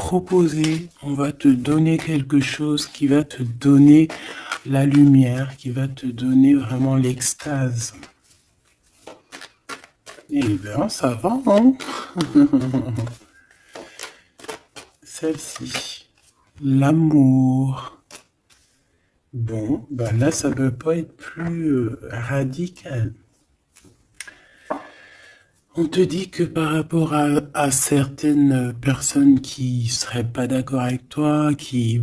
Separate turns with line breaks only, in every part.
proposer, on va te donner quelque chose qui va te donner la lumière, qui va te donner vraiment l'extase. Eh bien, ça va, hein? Celle-ci, l'amour. Bon, ben là, ça ne peut pas être plus radical. On te dit que par rapport à certaines personnes qui seraient pas d'accord avec toi, qui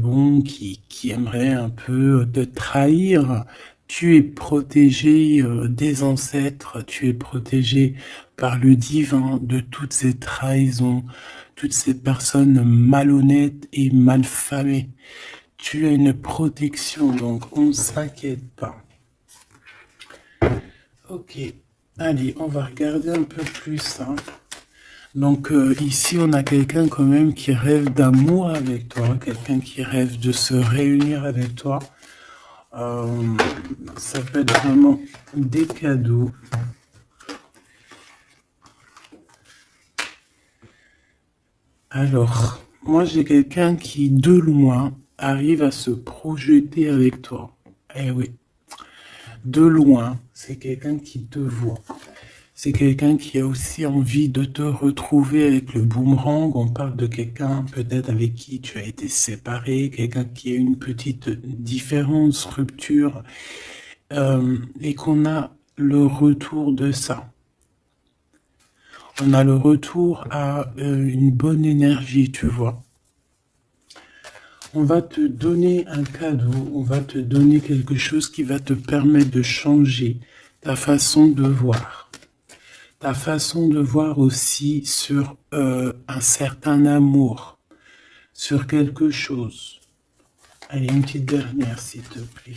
aimeraient un peu te trahir, tu es protégé des ancêtres, tu es protégé par le divin de toutes ces trahisons, toutes ces personnes malhonnêtes et malfamées. Tu as une protection, donc on ne s'inquiète pas. Ok. Allez, on va regarder un peu plus. Hein. Donc ici, on a quelqu'un quand même qui rêve d'amour avec toi, quelqu'un qui rêve de se réunir avec toi. Ça peut être vraiment des cadeaux. Alors, moi j'ai quelqu'un qui, de loin, arrive à se projeter avec toi. Eh oui, de loin, c'est quelqu'un qui te voit. C'est quelqu'un qui a aussi envie de te retrouver avec le boomerang. On parle de quelqu'un peut-être avec qui tu as été séparé, quelqu'un qui a une petite différence, rupture, et qu'on a le retour de ça. On a le retour à une bonne énergie, tu vois. On va te donner un cadeau, on va te donner quelque chose qui va te permettre de changer ta façon de voir. Ta façon de voir aussi sur un certain amour, sur quelque chose. Allez, une petite dernière, s'il te plaît.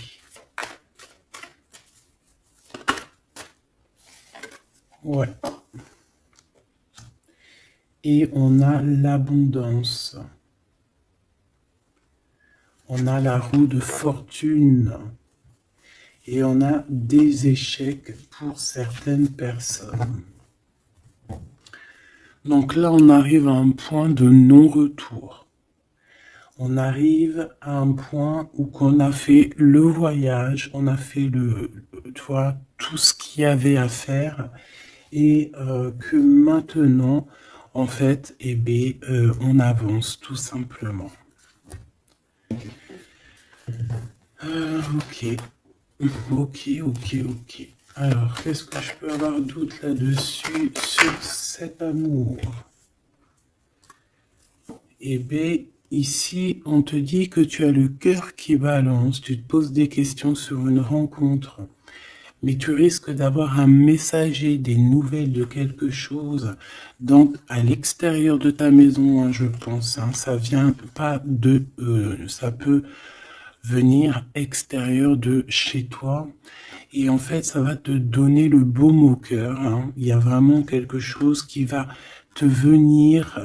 Ouais. Et on a l'abondance. On a la roue de fortune. Et on a des échecs pour certaines personnes. Donc là, on arrive à un point de non-retour. On arrive à un point où on a fait le voyage, on a fait tu vois, tout ce qu'il y avait à faire, et que maintenant, en fait, eh bien, on avance tout simplement. Ok. Alors, qu'est-ce que je peux avoir d'autre là-dessus sur cet amour? Eh bien, ici, on te dit que tu as le cœur qui balance, tu te poses des questions sur une rencontre, mais tu risques d'avoir un messager, des nouvelles de quelque chose, donc à l'extérieur de ta maison, hein, je pense. Hein, ça vient pas de... ça peut venir extérieur de chez toi. Et en fait, ça va te donner le baume au cœur. Hein. Il y a vraiment quelque chose qui va te venir,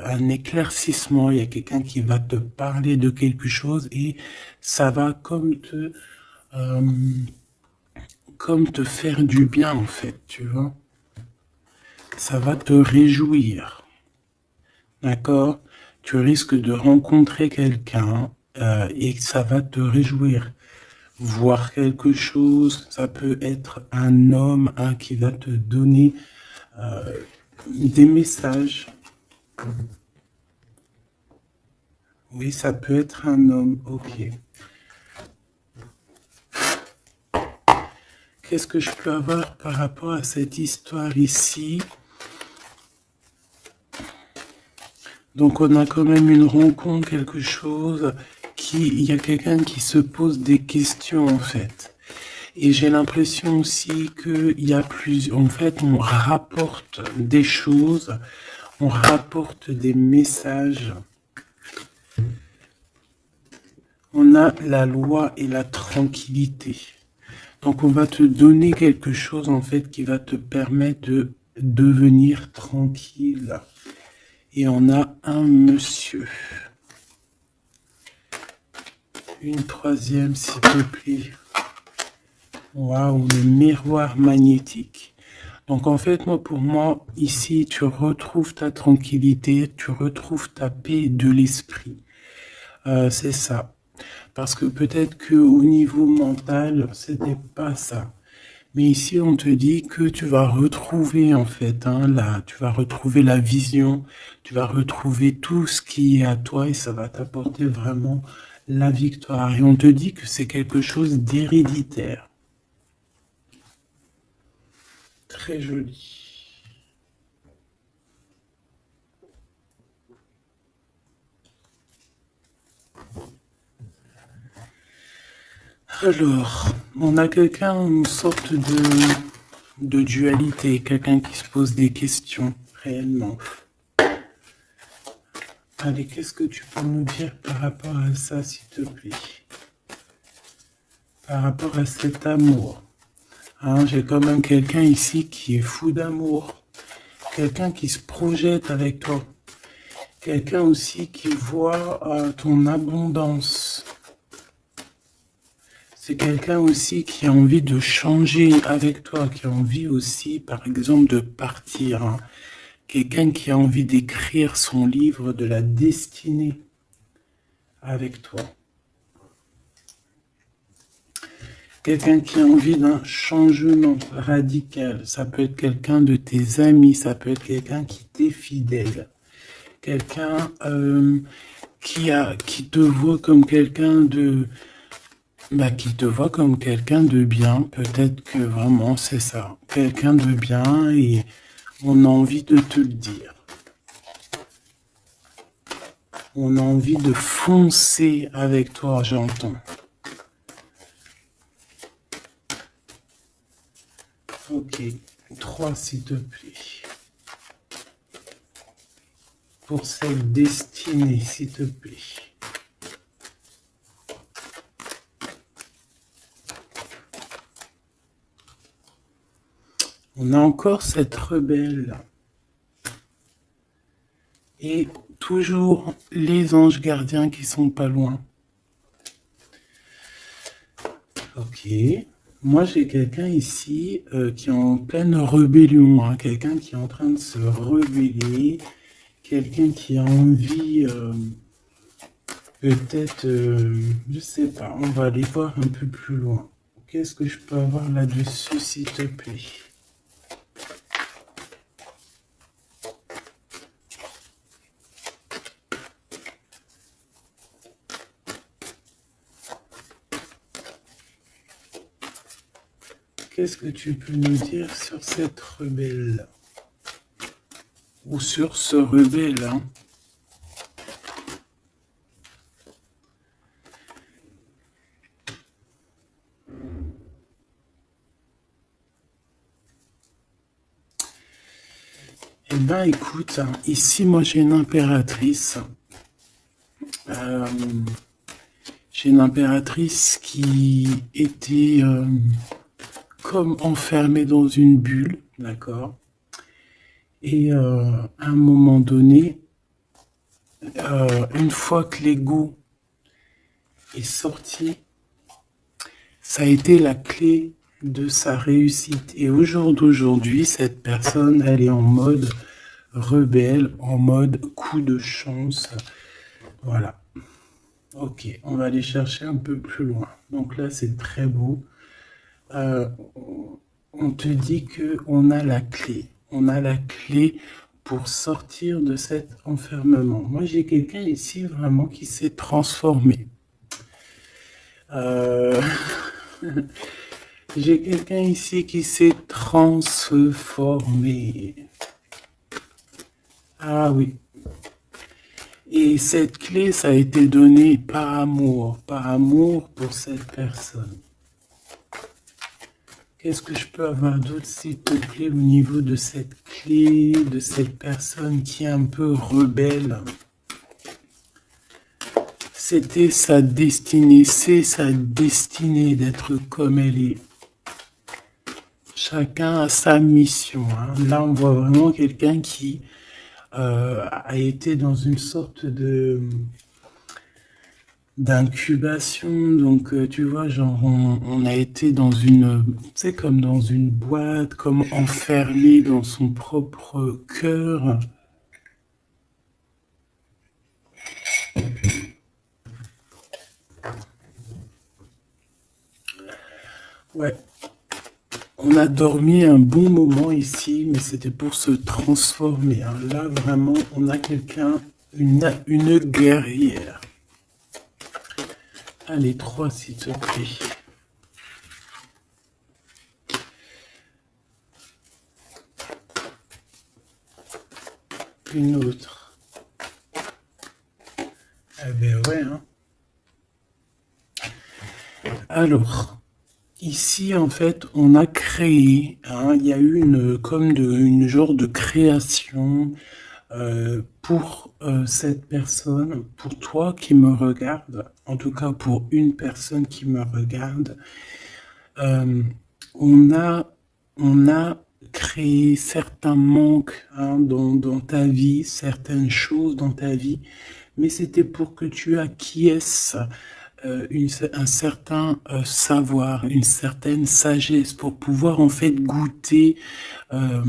un éclaircissement. Il y a quelqu'un qui va te parler de quelque chose et ça va comme te faire du bien, en fait, tu vois. Ça va te réjouir. D'accord? Tu risques de rencontrer quelqu'un et ça va te réjouir. Voir quelque chose, ça peut être un homme qui va te donner des messages. Oui, ça peut être un homme, ok. Qu'est-ce que je peux avoir par rapport à cette histoire ici? Donc on a quand même une rencontre, quelque chose il y a quelqu'un qui se pose des questions en fait. Et j'ai l'impression aussi qu'il y a en fait, on rapporte des choses, on rapporte des messages. On a la loi et la tranquillité. Donc on va te donner quelque chose en fait qui va te permettre de devenir tranquille. Et on a un monsieur. Une troisième, s'il te plaît. Waouh, le miroir magnétique. Donc en fait, pour moi, ici, tu retrouves ta tranquillité, tu retrouves ta paix de l'esprit. C'est ça. Parce que peut-être que au niveau mental, c'était pas ça. Mais ici, on te dit que tu vas retrouver, en fait, tu vas retrouver la vision, tu vas retrouver tout ce qui est à toi et ça va t'apporter vraiment la victoire. Et on te dit que c'est quelque chose d'héréditaire. Très joli. Alors, on a quelqu'un, une sorte de dualité, quelqu'un qui se pose des questions réellement. Allez, qu'est-ce que tu peux nous dire par rapport à ça, s'il te plaît? Par rapport à cet amour. J'ai quand même quelqu'un ici qui est fou d'amour. Quelqu'un qui se projette avec toi. Quelqu'un aussi qui voit ton abondance. C'est quelqu'un aussi qui a envie de changer avec toi, qui a envie aussi, par exemple, de partir. Quelqu'un qui a envie d'écrire son livre de la destinée avec toi. Quelqu'un qui a envie d'un changement radical. Ça peut être quelqu'un de tes amis, ça peut être quelqu'un qui t'est fidèle. Quelqu'un qui te voit comme quelqu'un de... qui te voit comme quelqu'un de bien. Peut-être que vraiment c'est ça. Quelqu'un de bien et on a envie de te le dire. On a envie de foncer avec toi, j'entends. Ok, 3 s'il te plaît. Pour cette destinée, s'il te plaît. On a encore cette rebelle. Et toujours les anges gardiens qui sont pas loin. Ok. Moi, j'ai quelqu'un ici qui est en pleine rébellion. Quelqu'un qui est en train de se rebeller. Quelqu'un qui a envie... peut-être... je sais pas. On va aller voir un peu plus loin. Qu'est-ce que je peux avoir là-dessus, s'il te plaît? Qu'est-ce que tu peux nous dire sur cette rebelle? Ou sur ce rebelle, Eh ben, écoute, ici, moi, j'ai une impératrice. J'ai une impératrice qui était comme enfermée dans une bulle, d'accord? Et à un moment donné, une fois que l'ego est sorti, ça a été la clé de sa réussite. Et au jour d'aujourd'hui, cette personne, elle est en mode rebelle, en mode coup de chance. Voilà. Ok, on va aller chercher un peu plus loin. Donc là, c'est très beau. On te dit qu'on a la clé. On a la clé pour sortir de cet enfermement. Moi, j'ai quelqu'un ici vraiment qui s'est transformé. J'ai quelqu'un ici qui s'est transformé. Ah oui. Et cette clé, ça a été donné par amour pour cette personne. Qu'est-ce que je peux avoir d'autre, s'il te plaît, au niveau de cette clé, de cette personne qui est un peu rebelle? C'était sa destinée, c'est sa destinée d'être comme elle est. Chacun a sa mission. Là, on voit vraiment quelqu'un qui a été dans une sorte d'incubation. Donc, tu vois, genre, on a été dans une, tu sais, comme dans une boîte, comme enfermé dans son propre cœur. Ouais, on a dormi un bon moment ici, mais c'était pour se transformer, hein. Là, vraiment, on a quelqu'un, une guerrière. Allez, 3, s'il te plaît. Une autre. Eh ben ouais, hein. Alors, ici, en fait, on a créé, hein, il y a eu une genre de création pour cette personne, pour toi qui me regarde, en tout cas pour une personne qui me regarde. Euh, on a, on a créé certains manques, hein, dans ta vie, certaines choses dans ta vie, mais c'était pour que tu acquiesces un certain savoir, une certaine sagesse pour pouvoir en fait goûter euh,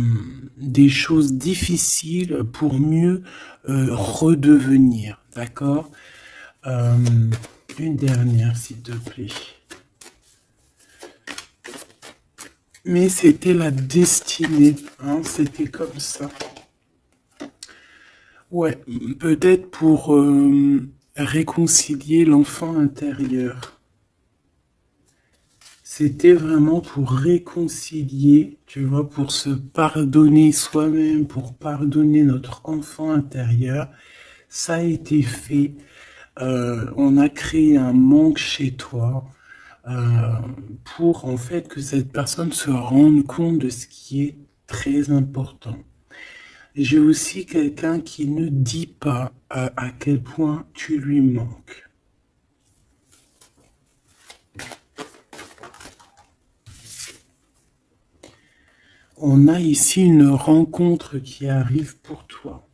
des choses difficiles pour mieux redevenir. D'accord. Euh, une dernière, s'il te plaît. Mais c'était la destinée, hein, c'était comme ça. Ouais, peut-être pour réconcilier l'enfant intérieur. C'était vraiment pour réconcilier, tu vois, pour se pardonner soi-même, pour pardonner notre enfant intérieur. Ça a été fait. On a créé un manque chez toi euh, pour en fait que cette personne se rende compte de ce qui est très important. J'ai aussi quelqu'un qui ne dit pas à quel point tu lui manques. On a ici une rencontre qui arrive pour toi.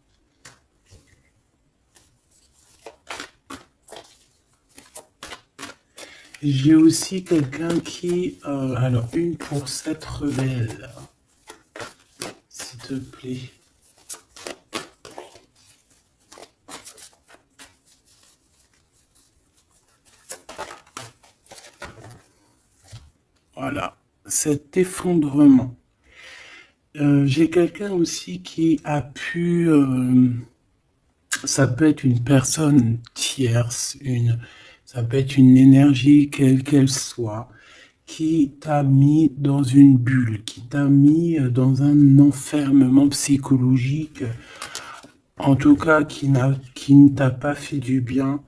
J'ai aussi quelqu'un qui... alors, une pour cette rebelle, s'il te plaît. Voilà, cet effondrement. J'ai quelqu'un aussi qui a pu... ça peut être une personne tierce, ça peut être une énergie quelle qu'elle soit, qui t'a mis dans une bulle, qui t'a mis dans un enfermement psychologique, en tout cas qui ne t'a pas fait du bien,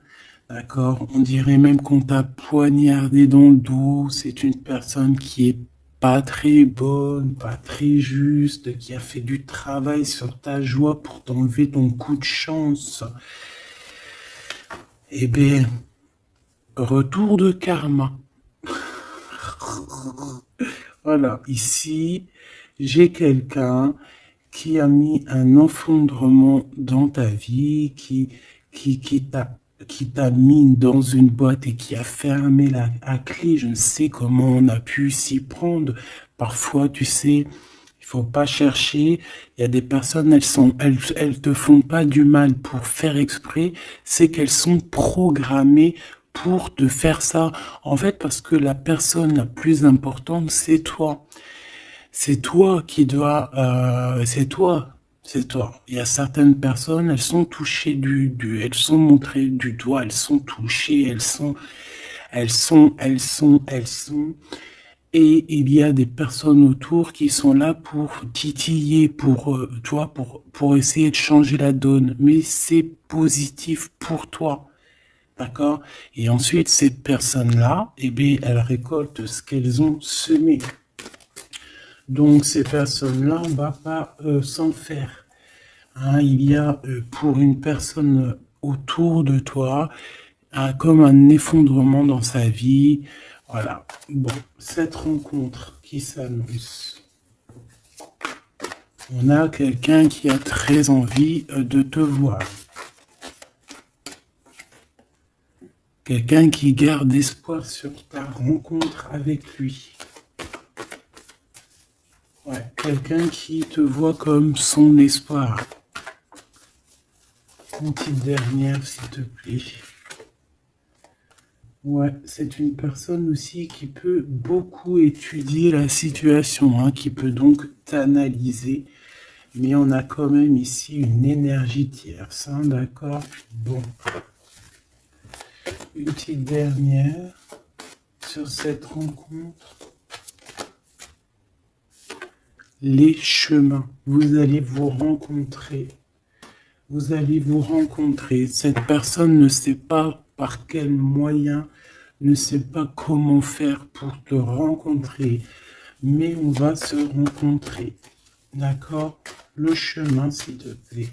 d'accord? On dirait même qu'on t'a poignardé dans le dos. C'est une personne qui est pas très bonne, pas très juste, qui a fait du travail sur ta joie pour t'enlever ton coup de chance. Eh bien, retour de karma. Voilà, ici, j'ai quelqu'un qui a mis un effondrement dans ta vie, qui, qui t'a qui t'a mis dans une boîte et qui a fermé à clé. Je ne sais comment on a pu s'y prendre. Parfois, tu sais, il faut pas chercher. Il y a des personnes, elles te font pas du mal pour faire exprès. C'est qu'elles sont programmées pour te faire ça. En fait, parce que la personne la plus importante, c'est toi. C'est toi qui dois, c'est toi, c'est toi. Il y a certaines personnes, elles sont touchées elles sont montrées du doigt, elles sont touchées, elles sont. Et il y a des personnes autour qui sont là pour titiller, pour, toi, pour essayer de changer la donne. Mais c'est positif pour toi. D'accord? Et ensuite, ces personnes-là, eh bien, elles récoltent ce qu'elles ont semé. Donc ces personnes-là, on ne va pas s'en faire. Hein, il y a pour une personne autour de toi comme un effondrement dans sa vie. Voilà. Bon, cette rencontre qui s'annonce. On a quelqu'un qui a très envie de te voir. Quelqu'un qui garde espoir sur ta rencontre avec lui. Ouais, quelqu'un qui te voit comme son espoir. Une petite dernière, s'il te plaît. Ouais, c'est une personne aussi qui peut beaucoup étudier la situation, hein, qui peut donc t'analyser. Mais on a quand même ici une énergie tierce, hein, d'accord? Bon. Une petite dernière sur cette rencontre. Les chemins. Vous allez vous rencontrer. Vous allez vous rencontrer. Cette personne ne sait pas par quel moyen, ne sait pas comment faire pour te rencontrer, mais on va se rencontrer. D'accord? Le chemin, s'il te plaît.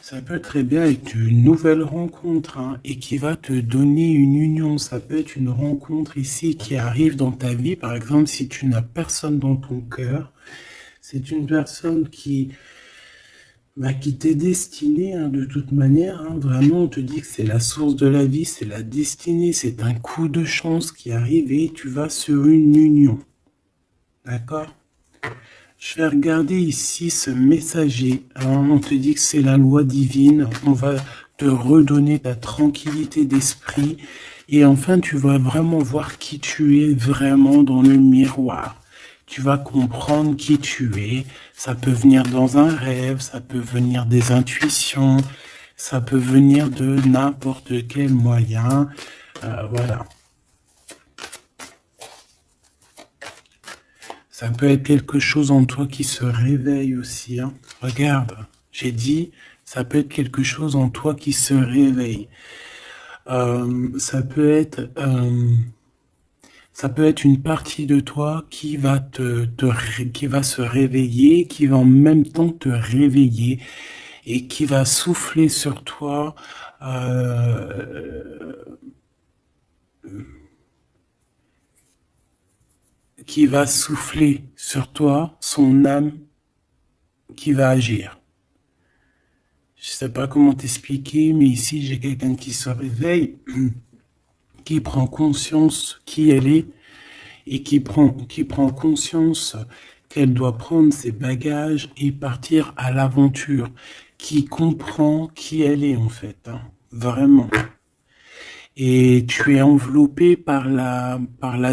Ça peut très bien être une nouvelle rencontre, hein, et qui va te donner une union. Ça peut être une rencontre ici qui arrive dans ta vie. Par exemple, si tu n'as personne dans ton cœur, c'est une personne qui t'est destinée, hein, de toute manière. Hein, vraiment, on te dit que c'est la source de la vie, c'est la destinée, c'est un coup de chance qui arrive et tu vas sur une union. D'accord? Je vais regarder ici ce messager. Alors, on te dit que c'est la loi divine. On va te redonner ta tranquillité d'esprit. Et enfin, tu vas vraiment voir qui tu es vraiment dans le miroir. Tu vas comprendre qui tu es. Ça peut venir dans un rêve, ça peut venir des intuitions, ça peut venir de n'importe quel moyen. Voilà. Ça peut être quelque chose en toi qui se réveille aussi. Hein. Regarde, j'ai dit, ça peut être quelque chose en toi qui se réveille. Ça peut être une partie de toi qui va qui va se réveiller, qui va en même temps te réveiller et qui va souffler sur toi. Qui va souffler sur toi son âme qui va agir. Je sais pas comment t'expliquer, mais ici j'ai quelqu'un qui se réveille, qui prend conscience qui elle est et qui prend conscience qu'elle doit prendre ses bagages et partir à l'aventure, qui comprend qui elle est en fait, hein, vraiment. Et tu es enveloppé par la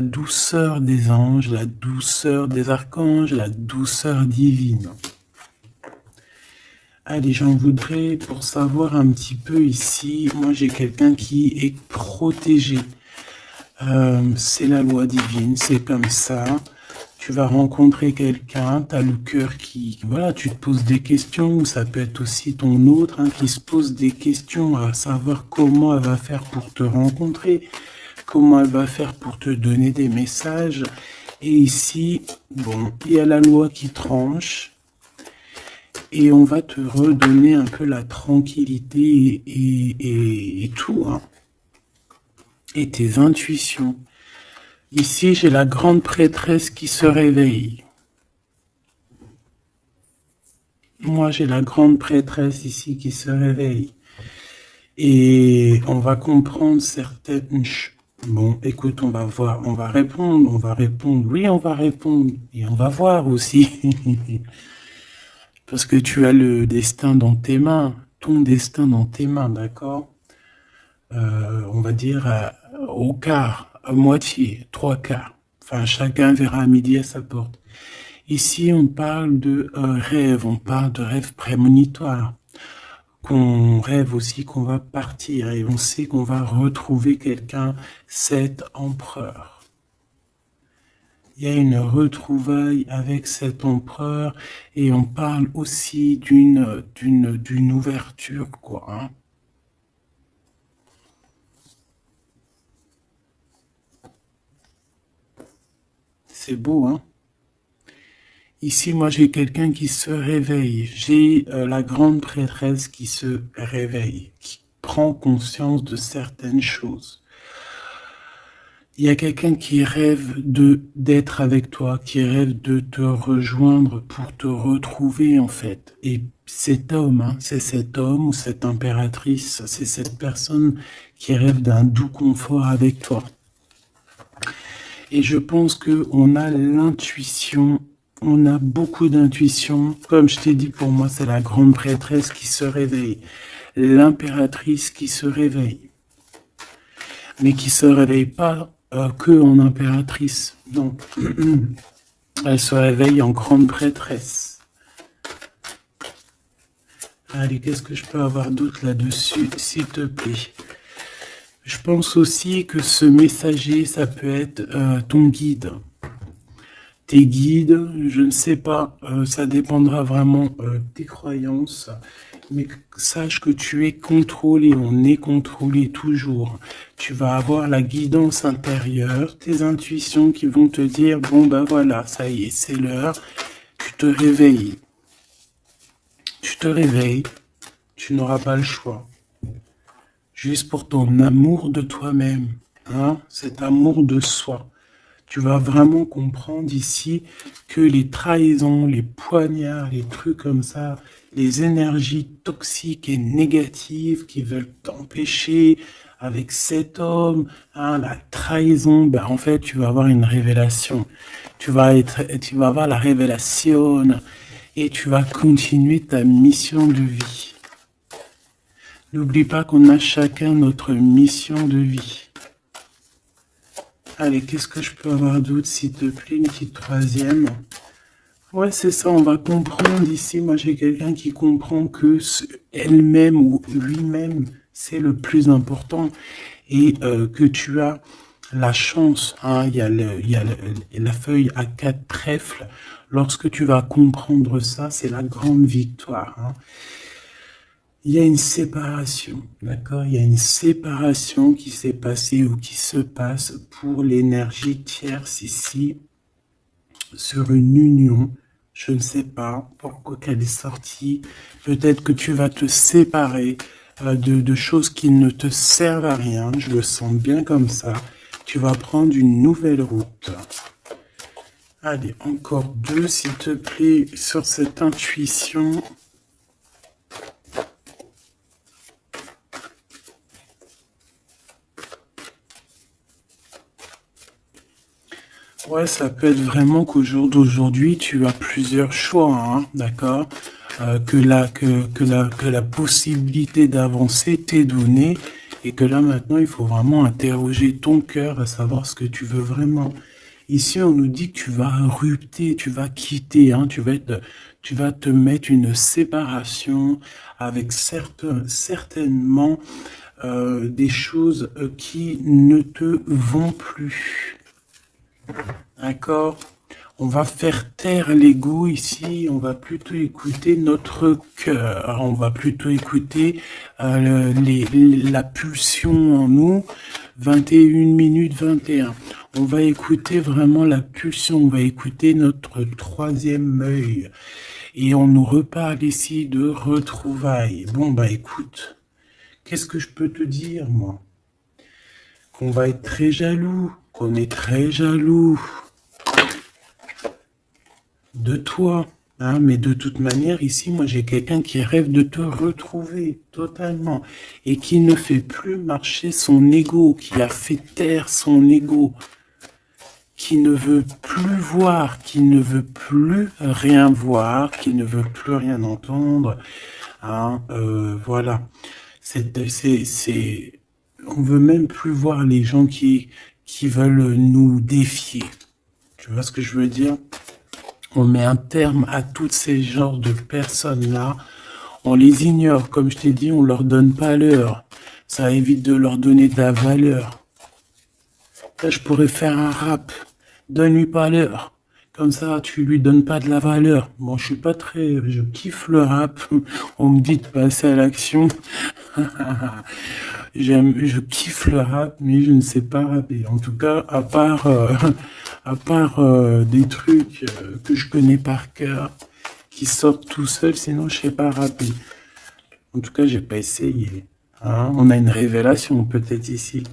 douceur des anges, la douceur des archanges, la douceur divine. Allez, j'en voudrais pour savoir un petit peu ici. Moi, j'ai quelqu'un qui est protégé. C'est la loi divine, c'est comme ça. Tu vas rencontrer quelqu'un, tu as le cœur qui... Voilà, tu te poses des questions, ou ça peut être aussi ton autre, hein, qui se pose des questions à savoir comment elle va faire pour te rencontrer, comment elle va faire pour te donner des messages. Et ici, bon, il y a la loi qui tranche, et on va te redonner un peu la tranquillité et tout, hein, et tes intuitions. Ici, j'ai la grande prêtresse qui se réveille. Moi, j'ai la grande prêtresse ici qui se réveille. Et on va comprendre certaines choses. Bon, écoute, on va voir, on va répondre, oui, on va répondre. Et on va voir aussi. Parce que tu as le destin dans tes mains, ton destin dans tes mains, d'accord? On va dire au quart, à moitié, 3/4. Enfin, chacun verra à midi à sa porte. Ici, on parle de rêve, on parle de rêve prémonitoire. Qu'on rêve aussi qu'on va partir et on sait qu'on va retrouver quelqu'un, cet empereur. Il y a une retrouvaille avec cet empereur et on parle aussi d'une ouverture, quoi. Hein. C'est beau, hein? Ici, moi, j'ai quelqu'un qui se réveille. J'ai la grande prêtresse qui se réveille, qui prend conscience de certaines choses. il y a quelqu'un qui rêve d'être avec toi, qui rêve de te rejoindre pour te retrouver en fait. Et cet homme, hein, c'est cet homme ou cette impératrice, c'est cette personne qui rêve d'un doux confort avec toi. Et je pense que on a l'intuition, on a beaucoup d'intuition. Comme je t'ai dit, pour moi, c'est la grande prêtresse qui se réveille, l'impératrice qui se réveille, mais qui se réveille pas que en impératrice. Donc, elle se réveille en grande prêtresse. Allez, qu'est-ce que je peux avoir d'autre là-dessus, s'il te plaît? Je pense aussi que ce messager, ça peut être ton guide. Tes guides, je ne sais pas, ça dépendra vraiment de tes croyances, mais sache que tu es contrôlé, on est contrôlé toujours. Tu vas avoir la guidance intérieure, tes intuitions qui vont te dire, bon ben voilà, ça y est, c'est l'heure, tu te réveilles. Tu te réveilles, tu n'auras pas le choix. Juste pour ton amour de toi-même, hein, cet amour de soi. Tu vas vraiment comprendre ici que les trahisons, les poignards, les trucs comme ça, les énergies toxiques et négatives qui veulent t'empêcher avec cet homme, hein, la trahison, ben en fait, tu vas avoir une révélation. Tu vas avoir la révélation et tu vas continuer ta mission de vie. N'oublie pas qu'on a chacun notre mission de vie. Allez, qu'est-ce que je peux avoir d'autre, s'il te plaît, une petite troisième. Ouais, c'est ça, on va comprendre ici. Moi, j'ai quelqu'un qui comprend que elle-même ou lui-même, c'est le plus important. Et que tu as la chance, hein, il y a la feuille à 4 trèfles. Lorsque tu vas comprendre ça, c'est la grande victoire. Hein. Il y a une séparation, d'accord? Il y a une séparation qui s'est passée ou qui se passe pour l'énergie tierce ici, sur une union. Je ne sais pas pourquoi qu'elle est sortie. Peut-être que tu vas te séparer de choses qui ne te servent à rien. Je le sens bien comme ça. Tu vas prendre une nouvelle route. Allez, encore deux, s'il te plaît, sur cette intuition. Ouais, ça peut être vraiment qu'au jour d'aujourd'hui, tu as plusieurs choix, hein, d'accord? Que la possibilité d'avancer t'est donnée et que là maintenant, il faut vraiment interroger ton cœur à savoir ce que tu veux vraiment. Ici, on nous dit que tu vas rupter, tu vas quitter, hein, tu vas te mettre une séparation avec certainement des choses qui ne te vont plus. D'accord? On va faire taire l'ego ici, on va plutôt écouter notre cœur, on va plutôt écouter la pulsion en nous, 21 minutes 21. On va écouter vraiment la pulsion, on va écouter notre troisième œil. Et on nous reparle ici de retrouvailles. Bon, bah écoute, qu'est-ce que je peux te dire, moi? Qu'on va être très jaloux, qu'on est très jaloux de toi, hein, mais de toute manière, ici, moi, j'ai quelqu'un qui rêve de te retrouver totalement et qui ne fait plus marcher son ego, qui a fait taire son ego, qui ne veut plus voir, qui ne veut plus rien voir, qui ne veut plus rien entendre, hein, voilà. On veut même plus voir les gens qui veulent nous défier. Tu vois ce que je veux dire? On met un terme à tous ces genres de personnes-là. On les ignore, comme je t'ai dit, on leur donne pas l'heure. Ça évite de leur donner de la valeur. Là, je pourrais faire un rap. Donne-lui pas l'heure. Comme ça, tu lui donnes pas de la valeur. Bon, je kiffe le rap. On me dit de passer à l'action. Je kiffe le rap, mais je ne sais pas rapper. En tout cas, à part des trucs que je connais par cœur, qui sortent tout seuls, sinon je sais pas rapper. En tout cas, j'ai pas essayé. Hein, on a une révélation peut-être ici.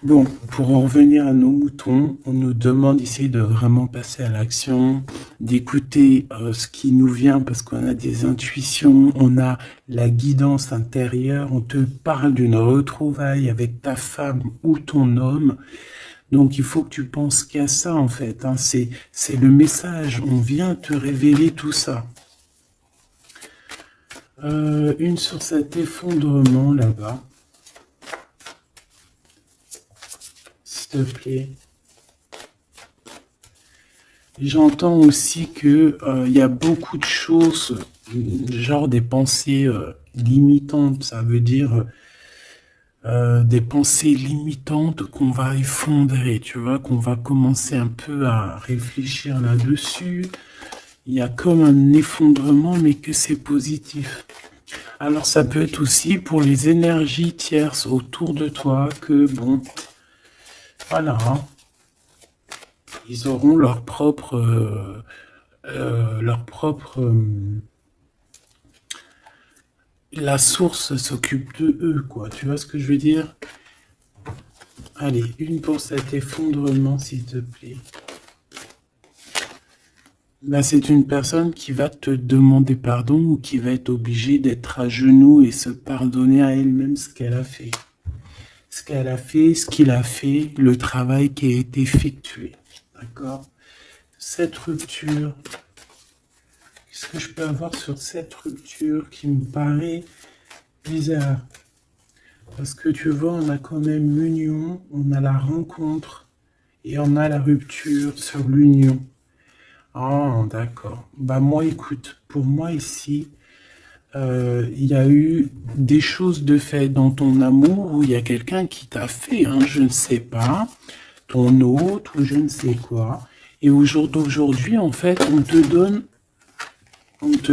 Bon, pour en revenir à nos moutons, on nous demande ici de vraiment passer à l'action, d'écouter ce qui nous vient parce qu'on a des intuitions, on a la guidance intérieure, on te parle d'une retrouvaille avec ta femme ou ton homme. Donc il faut que tu penses qu'à ça en fait, hein. C'est le message, on vient te révéler tout ça. Une sur cet effondrement là-bas. S'il te plaît. J'entends aussi que y a beaucoup de choses, genre des pensées limitantes, ça veut dire des pensées limitantes qu'on va effondrer, tu vois, qu'on va commencer un peu à réfléchir là-dessus. Il y a comme un effondrement, mais que c'est positif. Alors ça peut être aussi pour les énergies tierces autour de toi que, bon, voilà, hein, ils auront leur propre... la source s'occupe de eux, quoi. Tu vois ce que je veux dire? Allez, une pour cet effondrement, s'il te plaît. Là, c'est une personne qui va te demander pardon ou qui va être obligée d'être à genoux et se pardonner à elle-même ce qu'elle a fait. Ce qu'elle a fait, ce qu'il a fait, le travail qui a été effectué. D'accord? Cette rupture, qu'est-ce que je peux avoir sur cette rupture qui me paraît bizarre? Parce que tu vois, on a quand même l'union, on a la rencontre et on a la rupture sur l'union. Ah, d'accord. Bah moi, écoute, pour moi ici, il y a eu des choses de fait dans ton amour où il y a quelqu'un qui t'a fait, hein, je ne sais pas, ton hôte ou je ne sais quoi. Et au jour d'aujourd'hui, en fait, on te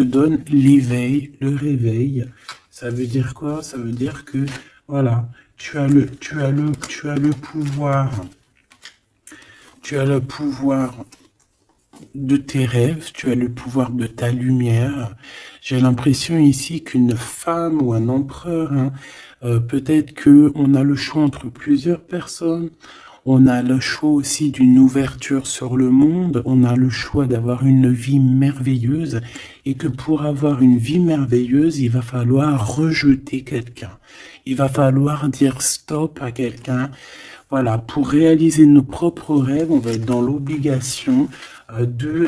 donne l'éveil, le réveil. Ça veut dire quoi? Ça veut dire que, voilà, tu as le pouvoir. Tu as le pouvoir de tes rêves, tu as le pouvoir de ta lumière. J'ai l'impression ici qu'une femme ou un empereur, hein, peut-être qu'on a le choix entre plusieurs personnes, on a le choix aussi d'une ouverture sur le monde, on a le choix d'avoir une vie merveilleuse, et que pour avoir une vie merveilleuse, il va falloir rejeter quelqu'un. Il va falloir dire stop à quelqu'un. Voilà, pour réaliser nos propres rêves, on va être dans l'obligation de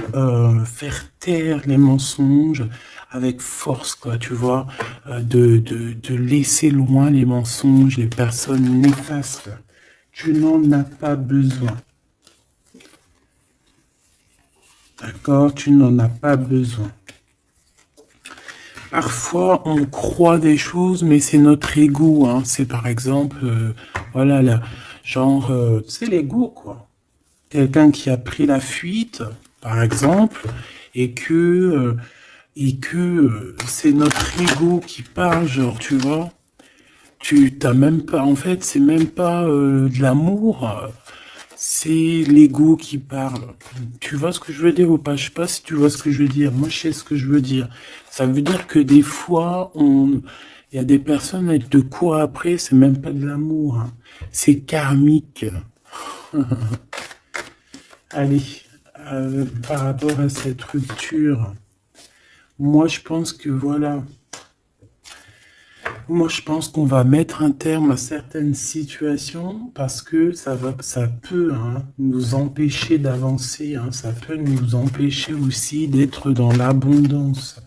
faire taire les mensonges avec force, quoi, tu vois, de laisser loin les mensonges, les personnes néfastes. Tu n'en as pas besoin. D'accord? Tu n'en as pas besoin. Parfois, on croit des choses, mais c'est notre ego, hein. C'est par exemple, voilà, là, genre, c'est l'ego, quoi. Quelqu'un qui a pris la fuite, par exemple, et que c'est notre ego qui parle, genre, tu vois, tu t'as même pas, en fait, c'est même pas de l'amour, c'est l'ego qui parle. Tu vois ce que je veux dire ou pas? Je sais pas si tu vois ce que je veux dire. Moi, je sais ce que je veux dire. Ça veut dire que des fois, il y a des personnes, elles te courent après, c'est même pas de l'amour, hein. C'est karmique. Allez, par rapport à cette rupture, moi je pense que voilà, moi je pense qu'on va mettre un terme à certaines situations parce que ça peut, hein, nous empêcher d'avancer, hein, ça peut nous empêcher aussi d'être dans l'abondance.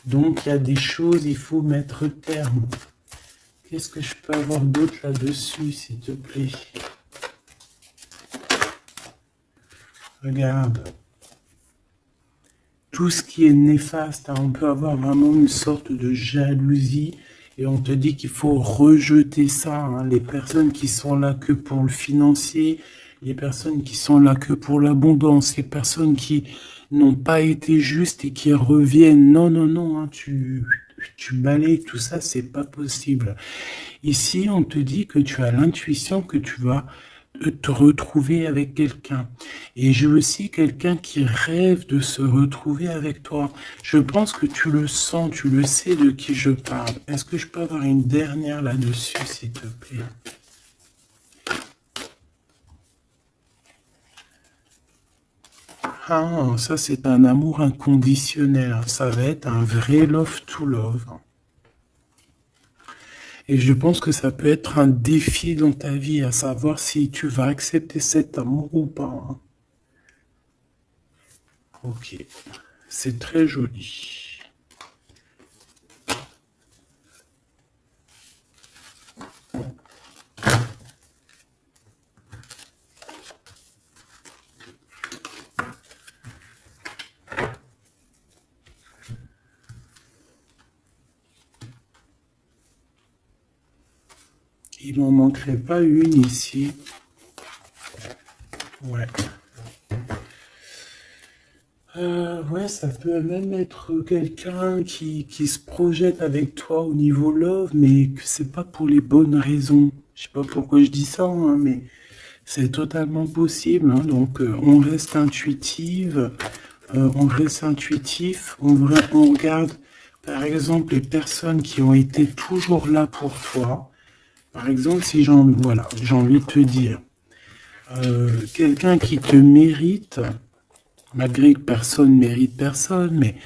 Donc il y a des choses, il faut mettre terme. Qu'est-ce que je peux avoir d'autre là-dessus, s'il te plaît? Regarde. Tout ce qui est néfaste, hein, on peut avoir vraiment une sorte de jalousie et on te dit qu'il faut rejeter ça, hein. Les personnes qui sont là que pour le financier, les personnes qui sont là que pour l'abondance, les personnes qui n'ont pas été justes et qui reviennent. Non, non, non, hein, tu balayes tout ça, c'est pas possible. Ici, on te dit que tu as l'intuition que tu vas te retrouver avec quelqu'un. Et j'ai aussi quelqu'un qui rêve de se retrouver avec toi. Je pense que tu le sens, tu le sais de qui je parle. Est-ce que je peux avoir une dernière là-dessus, s'il te plaît? Ah, ça, c'est un amour inconditionnel. Ça va être un vrai love to love. Et je pense que ça peut être un défi dans ta vie, à savoir si tu vas accepter cet amour ou pas. Ok, c'est très joli. Il n'en manquerait pas une ici. Ouais. Ouais, ça peut même être quelqu'un qui se projette avec toi au niveau love, mais que c'est pas pour les bonnes raisons. Je sais pas pourquoi je dis ça, hein, mais c'est totalement possible. Hein. Donc, on reste intuitive, on reste intuitif, on regarde, par exemple, les personnes qui ont été toujours là pour toi. Par exemple, si voilà, j'ai envie de te dire, quelqu'un qui te mérite, malgré que personne mérite personne, mais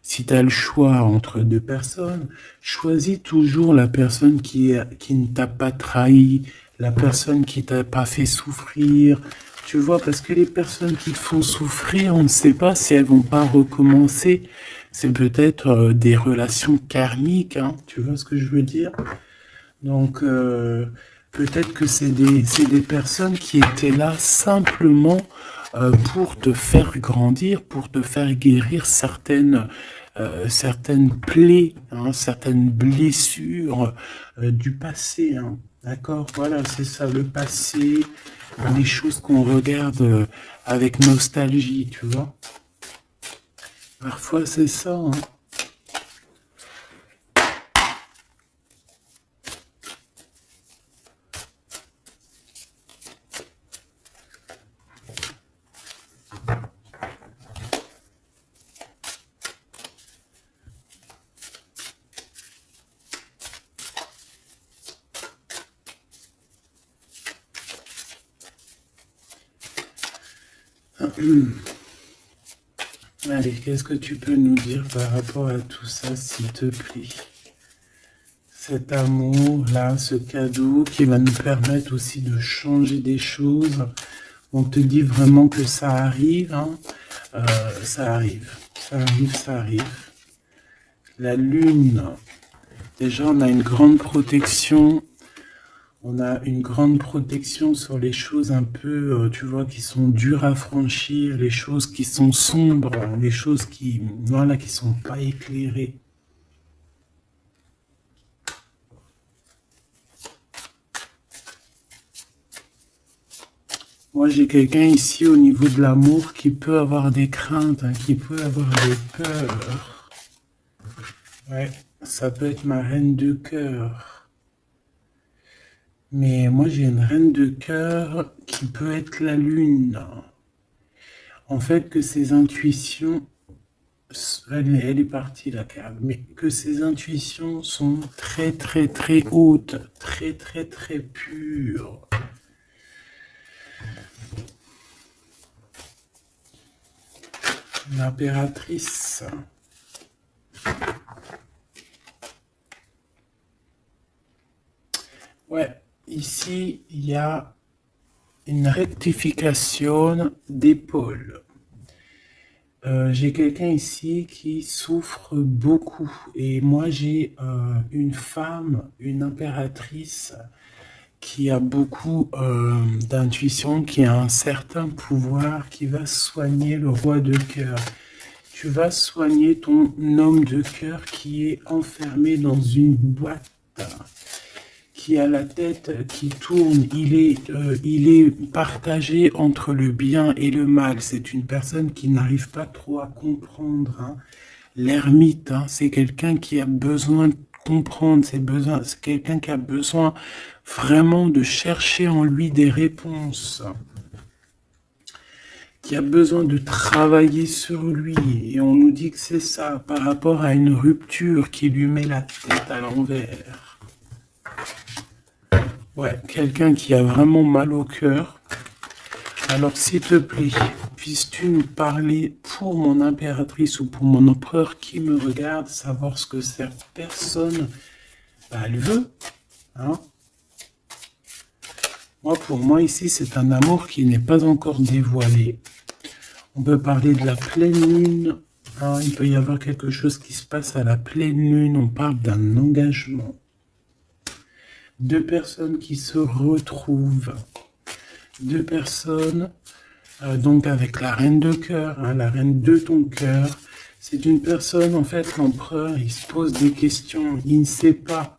si tu as le choix entre deux personnes, choisis toujours la personne qui ne t'a pas trahi, la personne qui t'a pas fait souffrir. Tu vois, parce que les personnes qui te font souffrir, on ne sait pas si elles vont pas recommencer. C'est peut-être des relations karmiques, hein, tu vois ce que je veux dire? Donc, peut-être que c'est des personnes qui étaient là simplement pour te faire grandir, pour te faire guérir certaines plaies, hein, certaines blessures du passé. Hein. D'accord? Voilà, c'est ça, le passé, les choses qu'on regarde avec nostalgie, tu vois? Parfois, c'est ça. Hein. Allez, qu'est-ce que tu peux nous dire par rapport à tout ça, s'il te plaît? Cet amour-là, ce cadeau qui va nous permettre aussi de changer des choses. On te dit vraiment que ça arrive, hein? Ça arrive, ça arrive, ça arrive. La lune, déjà on a une grande protection. On a une grande protection sur les choses un peu, tu vois, qui sont dures à franchir, les choses qui sont sombres, les choses qui, voilà, qui sont pas éclairées. Moi, j'ai quelqu'un ici au niveau de l'amour qui peut avoir des craintes, hein, qui peut avoir des peurs. Ouais, ça peut être ma reine de cœur. Mais moi, j'ai une reine de cœur qui peut être la lune. En fait, que ses intuitions, elle est partie la carte, mais que ses intuitions sont très très très hautes, très très très pures. L'impératrice. Ouais, ici, il y a une rectification d'épaule. J'ai quelqu'un ici qui souffre beaucoup et moi j'ai une femme, une impératrice qui a beaucoup d'intuition, qui a un certain pouvoir, qui va soigner le roi de cœur. Tu vas soigner ton homme de cœur qui est enfermé dans une boîte, qui a la tête qui tourne, il est partagé entre le bien et le mal. C'est une personne qui n'arrive pas trop à comprendre. Hein. L'ermite, hein, c'est quelqu'un qui a besoin de comprendre, c'est quelqu'un qui a besoin vraiment de chercher en lui des réponses, qui a besoin de travailler sur lui. Et on nous dit que c'est ça, par rapport à une rupture qui lui met la tête à l'envers. Ouais, quelqu'un qui a vraiment mal au cœur. Alors, s'il te plaît, puisses-tu nous parler pour mon impératrice ou pour mon empereur qui me regarde, savoir ce que cette personne, elle veut, hein? Pour moi, ici, c'est un amour qui n'est pas encore dévoilé. On peut parler de la pleine lune. Hein, il peut y avoir quelque chose qui se passe à la pleine lune. On parle d'un engagement. Deux personnes qui se retrouvent. Deux personnes, donc avec la reine de cœur, hein, la reine de ton cœur. C'est une personne, en fait, l'empereur, il se pose des questions. Il ne sait pas.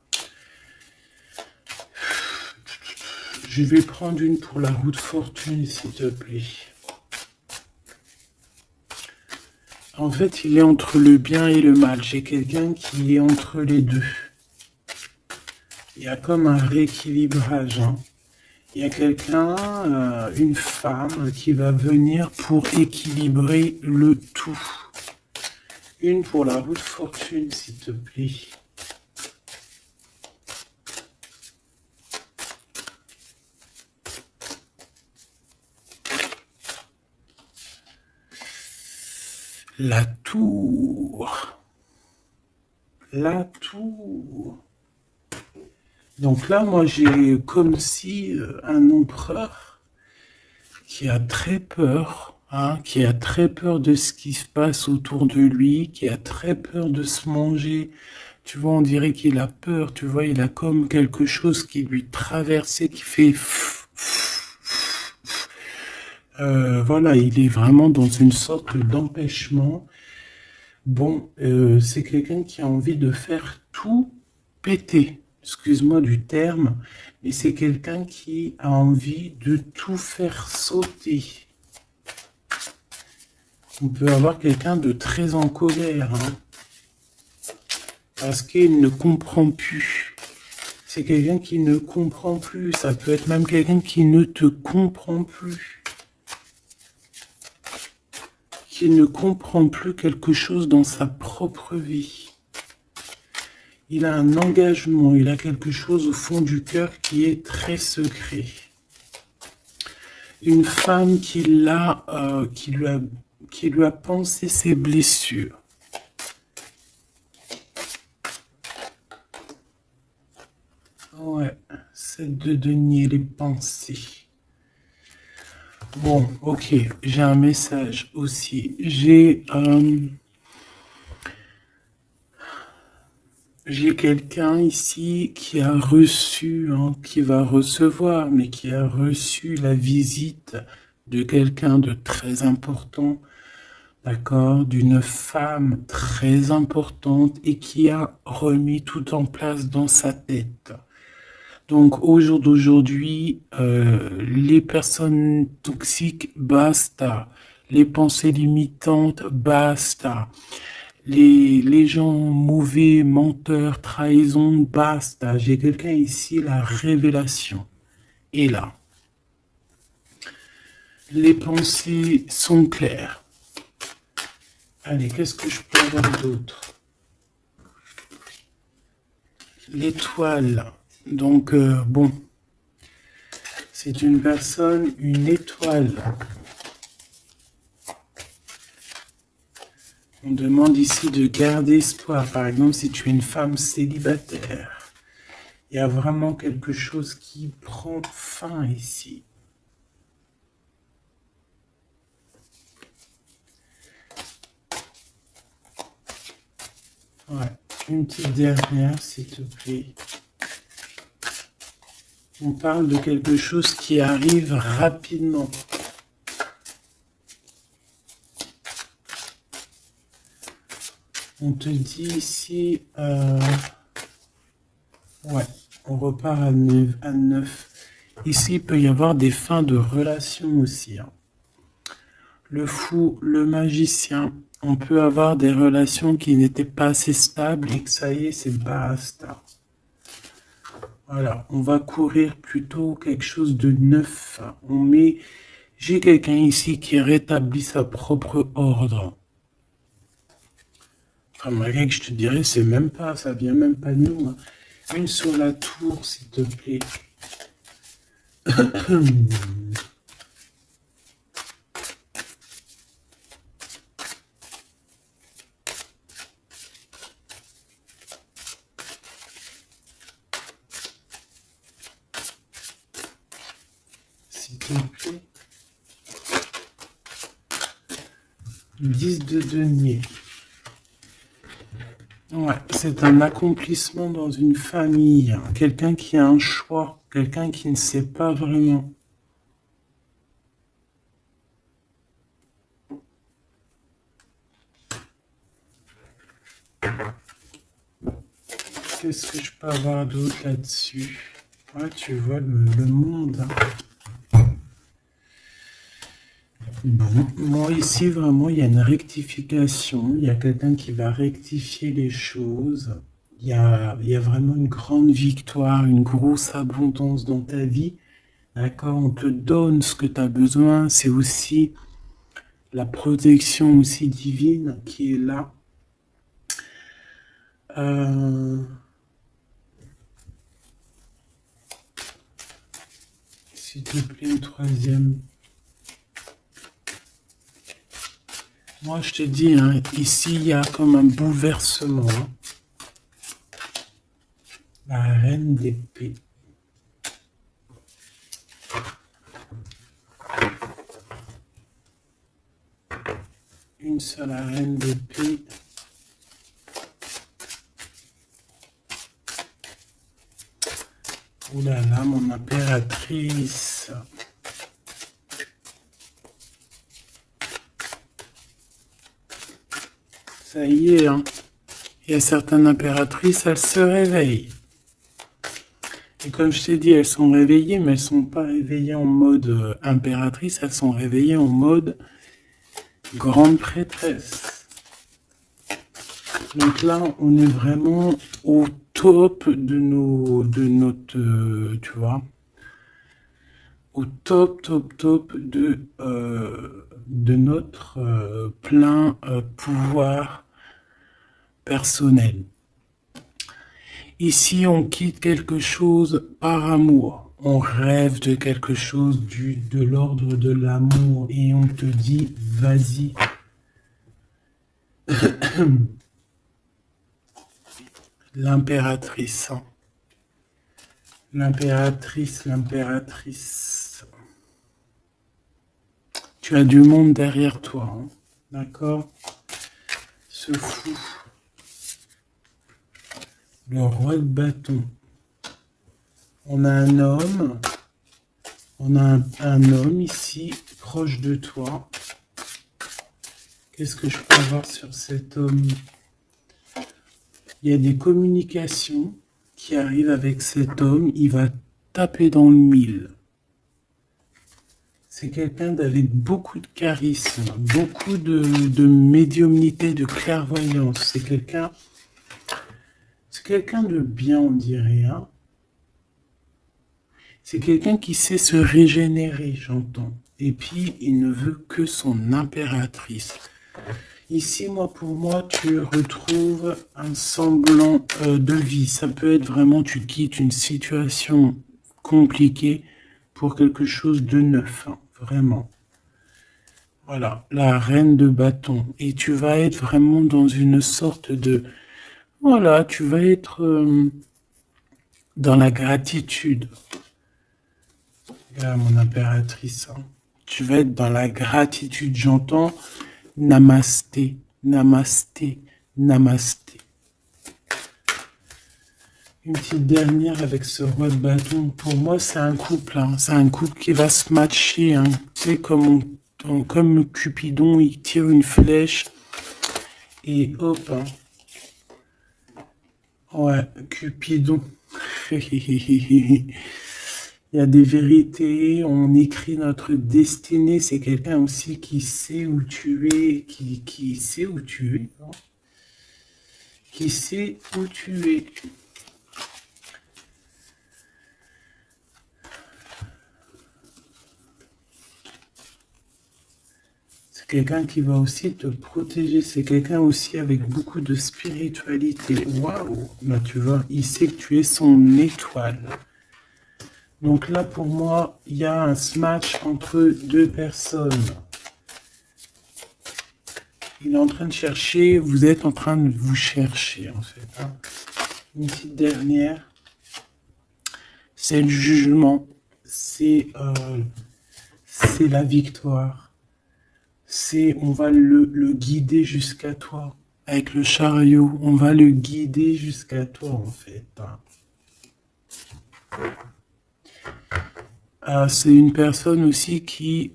Je vais prendre une pour la roue de fortune, s'il te plaît. En fait, il est entre le bien et le mal. J'ai quelqu'un qui est entre les deux. Il y a comme un rééquilibrage. Hein. Il y a quelqu'un, une femme, qui va venir pour équilibrer le tout. Une pour la roue de fortune, s'il te plaît. La tour. La tour. Donc là, moi, j'ai comme si un empereur qui a très peur, hein, qui a très peur de ce qui se passe autour de lui, qui a très peur de se manger. Tu vois, on dirait qu'il a peur, tu vois, il a comme quelque chose qui lui traverse et qui fait... voilà, il est vraiment dans une sorte d'empêchement. Bon, c'est quelqu'un qui a envie de faire tout péter. Excuse-moi du terme, mais c'est quelqu'un qui a envie de tout faire sauter. On peut avoir quelqu'un de très en colère, hein, parce qu'il ne comprend plus. C'est quelqu'un qui ne comprend plus. Ça peut être même quelqu'un qui ne te comprend plus. Qui ne comprend plus quelque chose dans sa propre vie. Il a un engagement, il a quelque chose au fond du cœur qui est très secret. Une femme qui lui a pensé ses blessures. Ouais, c'est de denier les pensées. Bon, ok, j'ai un message aussi. J'ai quelqu'un ici qui a reçu, hein, qui va recevoir, mais qui a reçu la visite de quelqu'un de très important, d'accord, d'une femme très importante et qui a remis tout en place dans sa tête. Donc, au jour d'aujourd'hui, les personnes toxiques, basta. Les pensées limitantes, basta. Les gens mauvais, menteurs, trahison, basta. J'ai quelqu'un ici, la révélation est là. Les pensées sont claires. Allez, qu'est-ce que je peux avoir d'autre? L'étoile. Donc, bon, c'est une personne, une étoile. On demande ici de garder espoir. Par exemple, si tu es une femme célibataire, il y a vraiment quelque chose qui prend fin ici. Ouais, une petite dernière, s'il te plaît. On parle de quelque chose qui arrive rapidement. On te dit ici, ouais, on repart à 9. Ici, il peut y avoir des fins de relation aussi. Hein. Le fou, le magicien, on peut avoir des relations qui n'étaient pas assez stables et que ça y est, c'est basta. Voilà, on va courir plutôt quelque chose de neuf. J'ai quelqu'un ici qui rétablit sa propre ordre. Enfin, malgré que je te dirais, c'est même pas, ça vient même pas de nous. Hein. Une sur la tour, s'il te plaît. s'il te plaît. 10 de denier. Ouais, c'est un accomplissement dans une famille. Quelqu'un qui a un choix. Quelqu'un qui ne sait pas vraiment. Qu'est-ce que je peux avoir d'autre là-dessus? Ouais, tu vois le monde. Bon, moi ici vraiment il y a une rectification, il y a quelqu'un qui va rectifier les choses, il y a vraiment une grande victoire, une grosse abondance dans ta vie, d'accord? On te donne ce que tu as besoin, c'est aussi la protection aussi divine qui est là. S'il te plaît, une troisième. Moi, je te dis, hein, ici, il y a comme un bouleversement. Hein. La reine d'épée. Une seule reine d'épée. Ouh là là, mon impératrice. Ça y est, hein. Il y a certaines impératrices, elles se réveillent. Et comme je t'ai dit, elles sont réveillées, mais elles ne sont pas réveillées en mode impératrice, elles sont réveillées en mode grande prêtresse. Donc là, on est vraiment au top de notre, tu vois, au top de notre plein pouvoir personnel. Ici, on quitte quelque chose par amour. On rêve de quelque chose de l'ordre de l'amour et on te dit, vas-y. L'impératrice. Hein. L'impératrice. Tu as du monde derrière toi. Hein. D'accord? Ce fou. Le roi de bâton. On a un homme. On a un homme ici, proche de toi. Qu'est-ce que je peux avoir sur cet homme? Il y a des communications qui arrivent avec cet homme. Il va taper dans le mille. C'est quelqu'un avec beaucoup de charisme, beaucoup de médiumnité, de clairvoyance. C'est quelqu'un de bien, on dirait. Hein. C'est quelqu'un qui sait se régénérer, j'entends. Et puis, il ne veut que son impératrice. Ici, pour moi, tu retrouves un semblant de vie. Ça peut être vraiment, tu quittes une situation compliquée pour quelque chose de neuf, hein, vraiment. Voilà, la reine de bâton. Et tu vas être vraiment dans une sorte de... Voilà, tu vas être dans la gratitude. Regarde mon impératrice. Hein. Tu vas être dans la gratitude, j'entends. Namasté, namasté, namasté. Une petite dernière avec ce roi de bâton. Pour moi, c'est un couple. Hein. C'est un couple qui va se matcher. Hein. Tu sais, comme Cupidon, il tire une flèche. Et hop. Hein. Ouais, Cupidon. Il y a des vérités, on écrit notre destinée. C'est quelqu'un aussi qui sait où tu es, qui sait où tu es. Hein. Qui sait où tu es. C'est quelqu'un qui va aussi te protéger. C'est quelqu'un aussi avec beaucoup de spiritualité. Waouh! Là, tu vois, il sait que tu es son étoile. Donc là, pour moi, il y a un smash entre deux personnes. Il est en train de chercher, vous êtes en train de vous chercher, en fait. Hein. Une petite dernière. C'est le jugement. C'est c'est la victoire. On va le guider jusqu'à toi. Avec le chariot, on va le guider jusqu'à toi, en fait. C'est une personne aussi qui,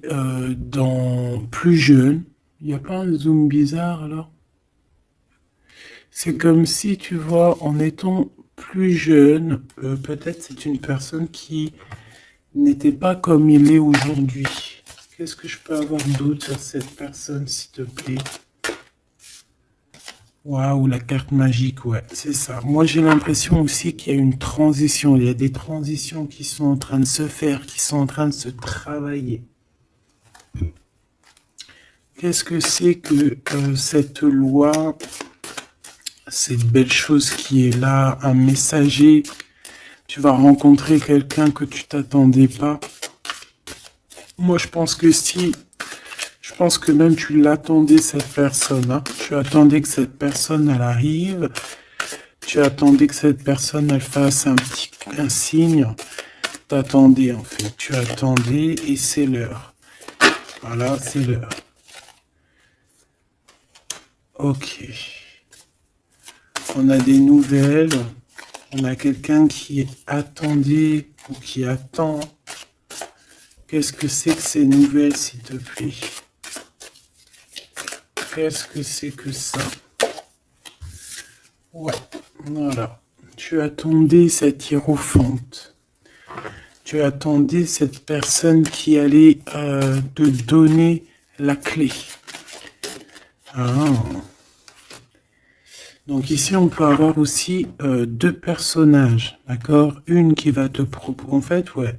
plus jeune, il n'y a pas un zoom bizarre, alors? C'est comme si, tu vois, en étant plus jeune, peut-être c'est une personne qui n'était pas comme il est aujourd'hui. Qu'est-ce que je peux avoir d'autre sur cette personne, s'il te plaît? Waouh, la carte magique, ouais, c'est ça. Moi, j'ai l'impression aussi qu'il y a une transition. Il y a des transitions qui sont en train de se faire, qui sont en train de se travailler. Qu'est-ce que c'est que cette loi, cette belle chose qui est là, un messager? Tu vas rencontrer quelqu'un que tu t'attendais pas. Moi, je pense que je pense que même tu l'attendais, cette personne, hein. Tu attendais que cette personne, elle arrive. Tu attendais que cette personne, elle fasse un signe. T'attendais, en fait. Tu attendais et c'est l'heure. Voilà, c'est l'heure. Ok. On a des nouvelles. On a quelqu'un qui attendait ou qui attend. Qu'est-ce que c'est que ces nouvelles, s'il te plaît? Qu'est-ce que c'est que ça? Ouais, voilà. Tu attendais cette hiérophante. Tu attendais cette personne qui allait te donner la clé. Ah. Donc ici, on peut avoir aussi deux personnages, d'accord? Une qui va te proposer... En fait, ouais.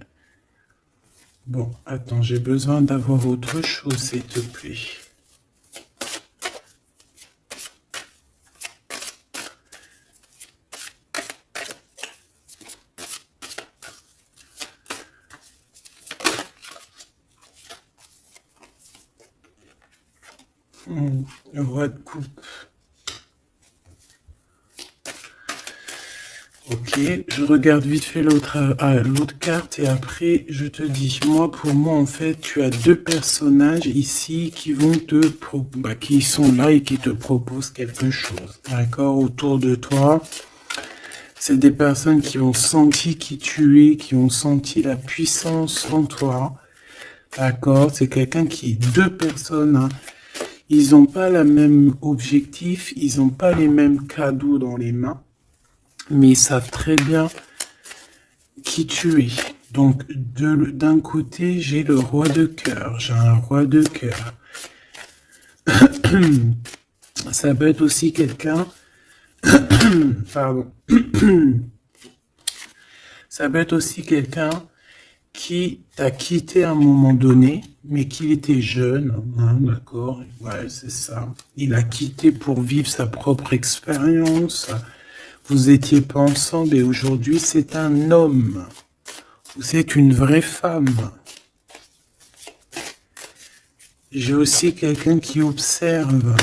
Bon, attends, j'ai besoin d'avoir autre chose, s'il te plaît. Le roi de coupe. Ok, je regarde vite fait l'autre carte et après je te dis. Moi, pour moi, en fait, tu as deux personnages ici qui vont qui sont là et qui te proposent quelque chose. D'accord, autour de toi. C'est des personnes qui ont senti qui tu es, qui ont senti la puissance en toi. D'accord, c'est deux personnes, hein. Ils n'ont pas le même objectif, ils n'ont pas les mêmes cadeaux dans les mains, mais ils savent très bien qui tu es. Donc, d'un côté, j'ai le roi de cœur, j'ai un roi de cœur. Ça peut être aussi quelqu'un... Pardon. Ça peut être aussi quelqu'un qui t'a quitté à un moment donné, mais qu'il était jeune, hein, d'accord? Ouais, c'est ça. Il a quitté pour vivre sa propre expérience. Vous étiez pas ensemble et aujourd'hui, c'est un homme. Vous êtes une vraie femme. J'ai aussi quelqu'un qui observe.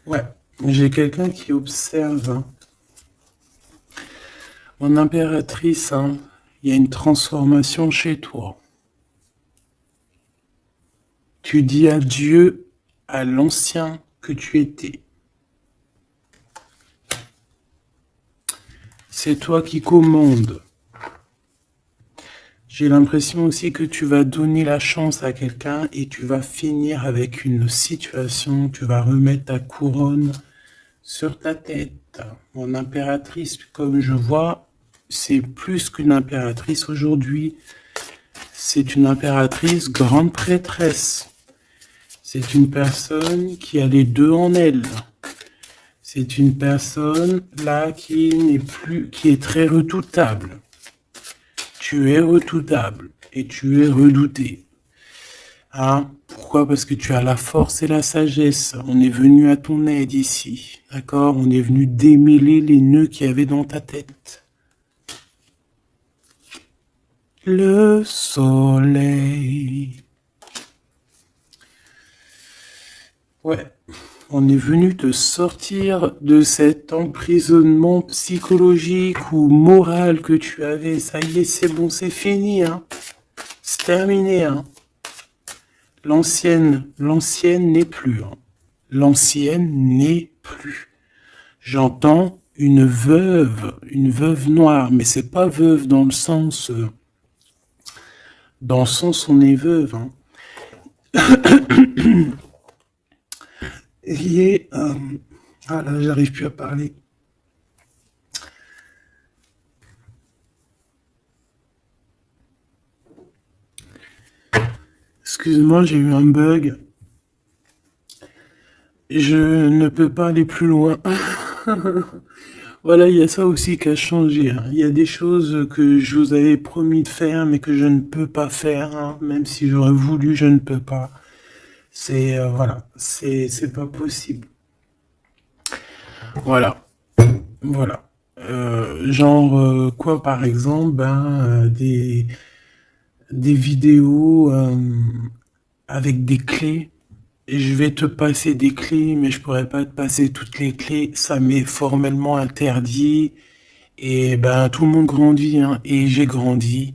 Ouais, j'ai quelqu'un qui observe. Mon impératrice, hein, il y a une transformation chez toi. Tu dis adieu à l'ancien que tu étais. C'est toi qui commandes. J'ai l'impression aussi que tu vas donner la chance à quelqu'un et tu vas finir avec une situation, tu vas remettre ta couronne sur ta tête. Mon impératrice, comme je vois, c'est plus qu'une impératrice aujourd'hui. C'est une impératrice grande prêtresse. C'est une personne qui a les deux en elle. C'est une personne là qui est très redoutable. Tu es redoutable et tu es redouté. Hein? Pourquoi? Parce que tu as la force et la sagesse. On est venu à ton aide ici. D'accord? On est venu démêler les nœuds qu'il y avait dans ta tête. Le soleil. Ouais. on est venu te sortir de cet emprisonnement psychologique ou moral que tu avais. Ça y est, c'est bon, c'est fini, hein. C'est terminé, hein. L'ancienne n'est plus, hein. L'ancienne n'est plus. J'entends une veuve noire, mais c'est pas veuve dans le sens on est veuve, hein. Et ah là, j'arrive plus à parler. Excuse-moi, j'ai eu un bug. Je ne peux pas aller plus loin. Voilà, il y a ça aussi qui a changé, hein. Il y a des choses que je vous avais promis de faire, mais que je ne peux pas faire, hein. Même si j'aurais voulu, je ne peux pas. C'est voilà, c'est pas possible. Voilà, voilà. Genre quoi par exemple, des vidéos avec des clés. Et je vais te passer des clés, mais je pourrais pas te passer toutes les clés. Ça m'est formellement interdit. Et ben tout le monde grandit, hein. Et j'ai grandi.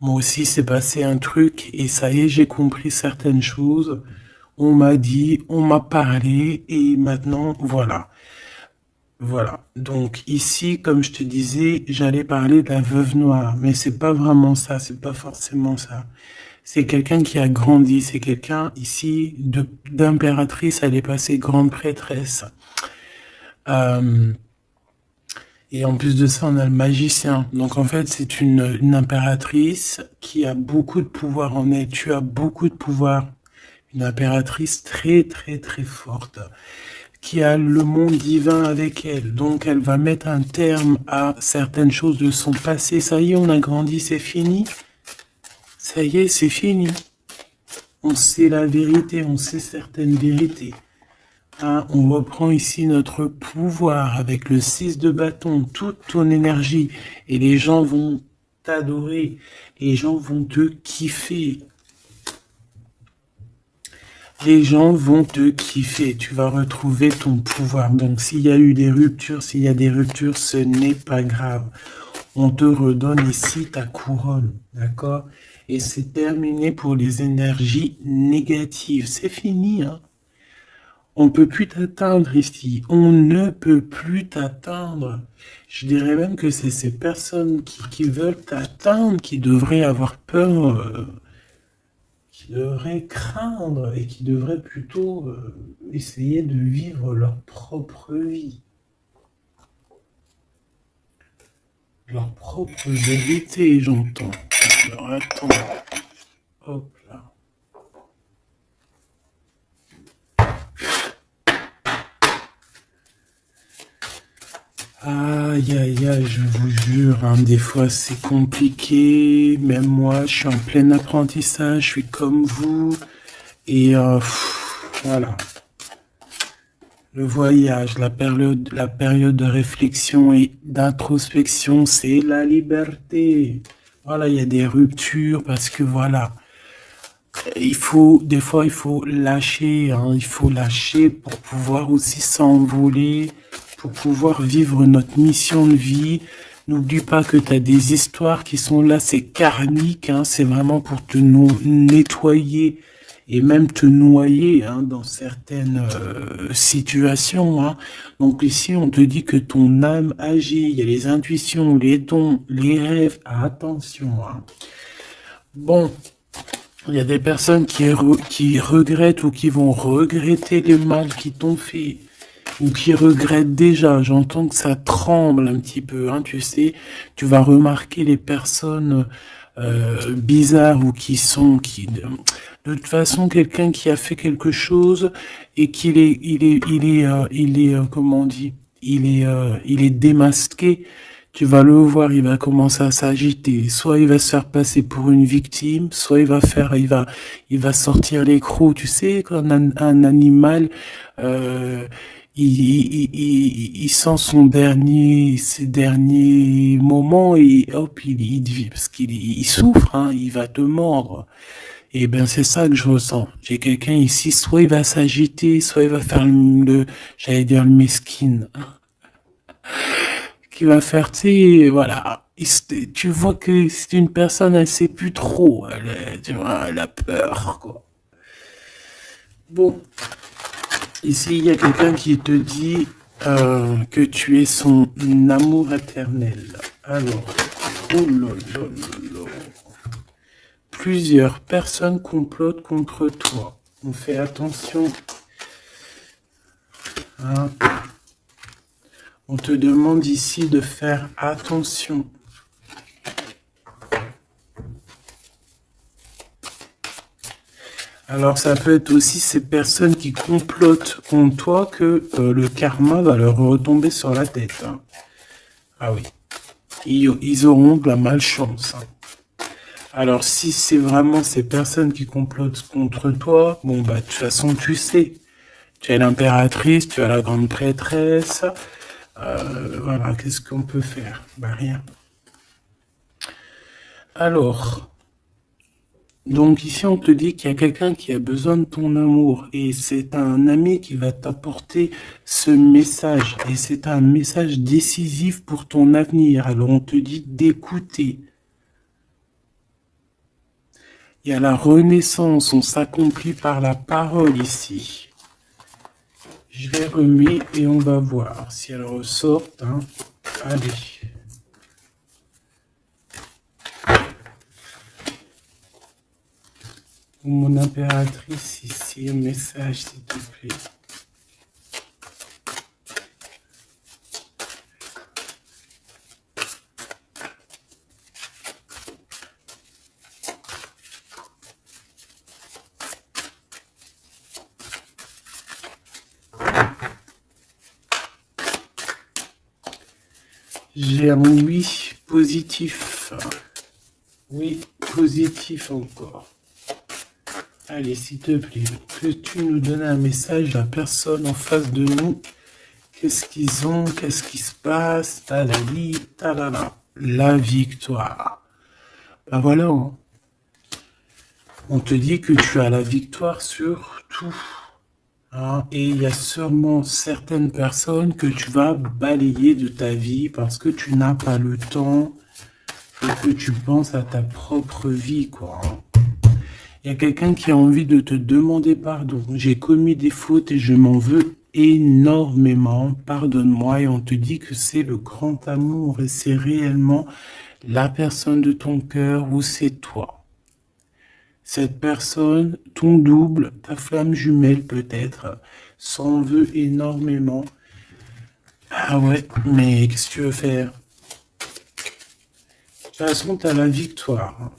Moi aussi, c'est passé un truc. Et ça y est, j'ai compris certaines choses. On m'a dit, on m'a parlé. Et maintenant, voilà. Voilà. Donc ici, comme je te disais, j'allais parler de la veuve noire, mais c'est pas vraiment ça, c'est pas forcément ça. C'est quelqu'un qui a grandi, c'est quelqu'un ici d'impératrice, elle est passée grande prêtresse. Euh, et en plus de ça, on a le magicien. Donc en fait, c'est une impératrice qui a beaucoup de pouvoir en elle. Tu as beaucoup de pouvoir. Une impératrice très très très forte, qui a le monde divin avec elle. Donc elle va mettre un terme à certaines choses de son passé. Ça y est, on a grandi, c'est fini. Ça y est, c'est fini. On sait la vérité, on sait certaines vérités. Hein, on reprend ici notre pouvoir avec le 6 de bâton, toute ton énergie. Et les gens vont t'adorer. Les gens vont te kiffer. Les gens vont te kiffer, tu vas retrouver ton pouvoir. Donc s'il y a eu des ruptures, s'il y a des ruptures, ce n'est pas grave. On te redonne ici ta couronne, d'accord? Et c'est terminé pour les énergies négatives. C'est fini, hein? On peut plus t'atteindre ici. On ne peut plus t'atteindre. Je dirais même que c'est ces personnes qui veulent t'atteindre qui devraient avoir peur. Qui devraient craindre et qui devraient plutôt essayer de vivre leur propre vie, leur propre vérité, j'entends. Alors attends, hop là. Aïe aïe aïe, je vous jure, hein, des fois c'est compliqué, même moi je suis en plein apprentissage, je suis comme vous, et voilà. Le voyage, la période de réflexion et d'introspection, c'est la liberté. Voilà, il y a des ruptures parce que voilà, des fois il faut lâcher, hein, il faut lâcher pour pouvoir aussi s'envoler, pour pouvoir vivre notre mission de vie. N'oublie pas que tu as des histoires qui sont là, c'est karmique, hein, c'est vraiment pour te nettoyer et même te noyer, hein, dans certaines situations, hein. Donc ici, on te dit que ton âme agit, il y a les intuitions, les dons, les rêves, attention, hein. Bon, il y a des personnes qui regrettent ou qui vont regretter les mal qui t'ont fait, ou qui regrettent déjà. J'entends que ça tremble un petit peu, hein, tu sais. Tu vas remarquer les personnes bizarres ou de toute façon, quelqu'un qui a fait quelque chose et comment on dit, il est démasqué. Tu vas le voir, il va commencer à s'agiter. Soit il va se faire passer pour une victime, soit il va sortir les crocs. Tu sais, quand un animal, il sent ses derniers moments et hop, il souffre, hein, il va te mordre. Et ben c'est ça que je ressens. J'ai quelqu'un ici, soit il va s'agiter, soit il va faire j'allais dire le mesquine, hein, qui va faire, tu sais, voilà. Tu vois que c'est une personne, elle sait plus trop, tu vois, elle a peur, quoi. Bon, ici il y a quelqu'un qui te dit que tu es son amour éternel. Alors, oh là là là là. Plusieurs personnes complotent contre toi. On fait attention. Hein. On te demande ici de faire attention. Alors ça peut être aussi ces personnes qui complotent contre toi que le karma va leur retomber sur la tête. Hein. Ah oui. Ils auront de la malchance. Hein. Alors si c'est vraiment ces personnes qui complotent contre toi, bon bah de toute façon tu sais. Tu as l'impératrice, tu as la grande prêtresse. Voilà, qu'est-ce qu'on peut faire? Bah rien. Alors, donc ici on te dit qu'il y a quelqu'un qui a besoin de ton amour et c'est un ami qui va t'apporter ce message et c'est un message décisif pour ton avenir. Alors on te dit d'écouter. Il y a la renaissance, on s'accomplit par la parole ici. Je les remets et on va voir si elles ressortent. Hein. Allez. Mon impératrice ici, un message s'il te plaît. J'ai un oui positif. Oui, positif encore. Allez, s'il te plaît, que tu nous donnes un message à la personne en face de nous. Qu'est-ce qu'ils ont? Qu'est-ce qui se passe? Talali, talala. La victoire. Ben voilà. Hein. On te dit que tu as la victoire sur tout. Hein, et il y a sûrement certaines personnes que tu vas balayer de ta vie parce que tu n'as pas le temps et que tu penses à ta propre vie, quoi. Il y a quelqu'un qui a envie de te demander pardon. J'ai commis des fautes et je m'en veux énormément. Pardonne-moi. Et on te dit que c'est le grand amour et c'est réellement la personne de ton cœur ou c'est toi. Cette personne, ton double, ta flamme jumelle peut-être, s'en veut énormément. Ah ouais, mais qu'est-ce que tu veux faire? De toute façon, tu as la victoire.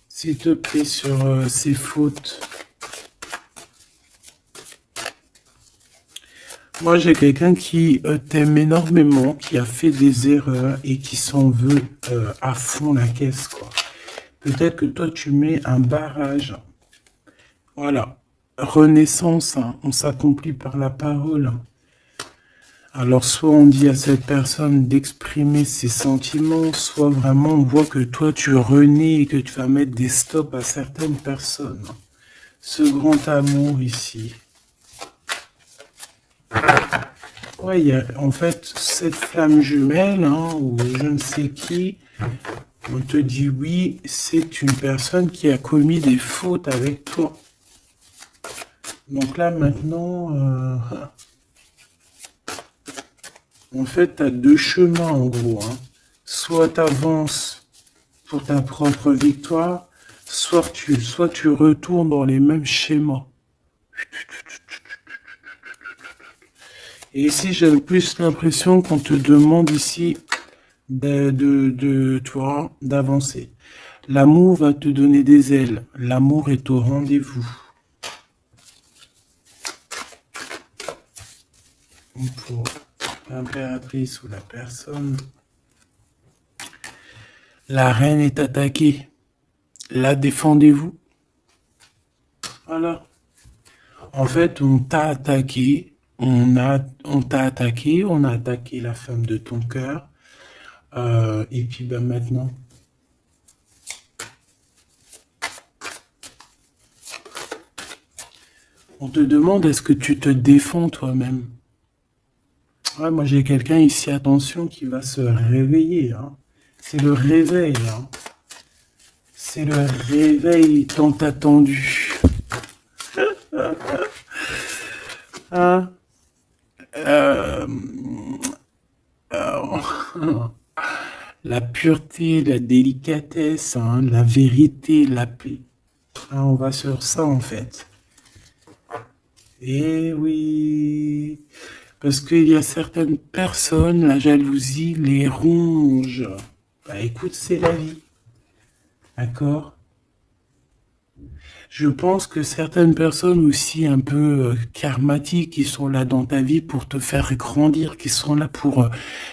S'il te plaît, sur ces fautes. Moi, j'ai quelqu'un qui t'aime énormément, qui a fait des erreurs et qui s'en veut à fond la caisse, quoi. Peut-être que toi, tu mets un barrage. Voilà. Renaissance, hein. On s'accomplit par la parole. Alors, soit on dit à cette personne d'exprimer ses sentiments, soit vraiment on voit que toi, tu renais et que tu vas mettre des stops à certaines personnes. Ce grand amour ici. Ouais, il y a en fait cette flamme jumelle, hein, ou je ne sais qui, on te dit oui, c'est une personne qui a commis des fautes avec toi. Donc là maintenant, en fait, tu as deux chemins en gros. Hein. Soit tu avances pour ta propre victoire, soit tu retournes dans les mêmes schémas. Et ici, j'ai plus l'impression qu'on te demande ici toi, d'avancer. L'amour va te donner des ailes. L'amour est au rendez-vous. Pour l'impératrice ou la personne. La reine est attaquée. La défendez-vous. Voilà. En fait, on t'a attaqué. On t'a attaqué. On a attaqué la femme de ton cœur. Et puis ben maintenant, On te demande est-ce que tu te défends toi-même. Ouais, moi j'ai quelqu'un ici, attention, qui va se réveiller. Hein. C'est le réveil. Hein. C'est le réveil tant attendu. Hein? Euh, la pureté, la délicatesse, hein, la vérité, la paix. Hein, on va sur ça en fait. Eh oui, parce qu'il y a certaines personnes, la jalousie les ronge. Bah écoute, c'est la vie, d'accord? Je pense que certaines personnes aussi un peu karmatiques qui sont là dans ta vie pour te faire grandir, qui sont là pour...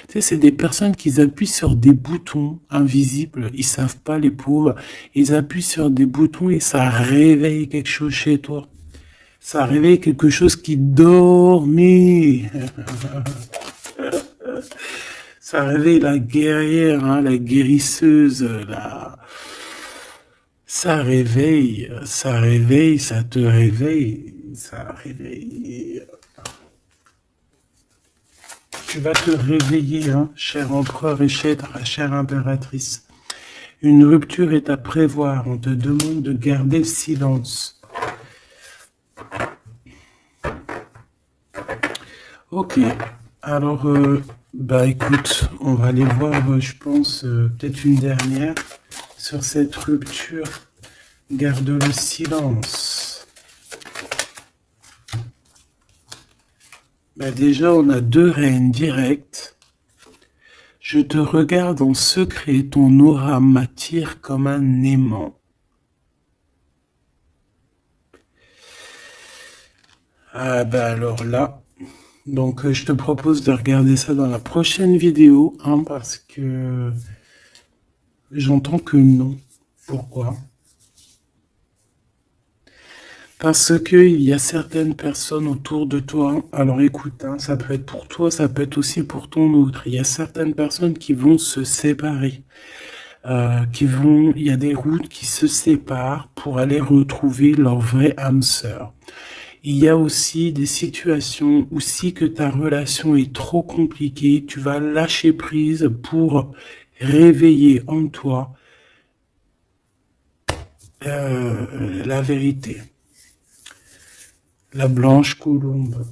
tu sais, c'est des personnes qui appuient sur des boutons invisibles, ils savent pas les pauvres, ils appuient sur des boutons et ça réveille quelque chose chez toi. Ça réveille quelque chose qui dormait. Ça réveille la guerrière, hein, la guérisseuse, ça réveille, ça te réveille, ça réveille. Tu vas te réveiller, hein, cher empereur et chère impératrice. Une rupture est à prévoir, on te demande de garder le silence. Ok, alors, bah écoute, on va aller voir, je pense, peut-être une dernière sur cette rupture. Garde le silence. Bah déjà, on a 2 reines directes. Je te regarde en secret, ton aura m'attire comme un aimant. Ah bah alors là... Donc, je te propose de regarder ça dans la prochaine vidéo, hein, parce que j'entends que non. Pourquoi? Parce qu'il y a certaines personnes autour de toi, alors écoute, hein, ça peut être pour toi, ça peut être aussi pour ton autre. Il y a certaines personnes qui vont se séparer, il y a des routes qui se séparent pour aller retrouver leur vraie âme sœur. Il y a aussi des situations où si que ta relation est trop compliquée, tu vas lâcher prise pour réveiller en toi la vérité. La blanche colombe.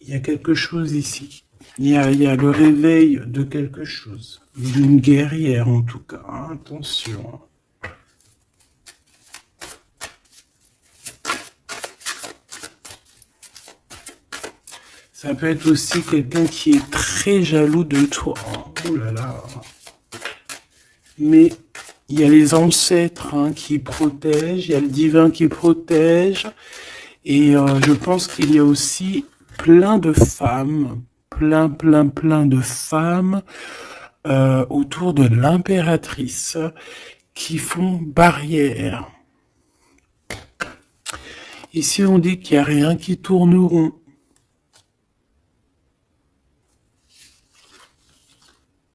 Il y a quelque chose ici. Il y a le réveil de quelque chose. D'une guerrière en tout cas. Hein, attention. Ça peut être aussi quelqu'un qui est très jaloux de toi. Oh là là. Mais il y a les ancêtres, hein, qui protègent, il y a le divin qui protège. Et je pense qu'il y a aussi plein de femmes, plein de femmes autour de l'impératrice qui font barrière. Ici, on dit qu'il n'y a rien qui tourne rond.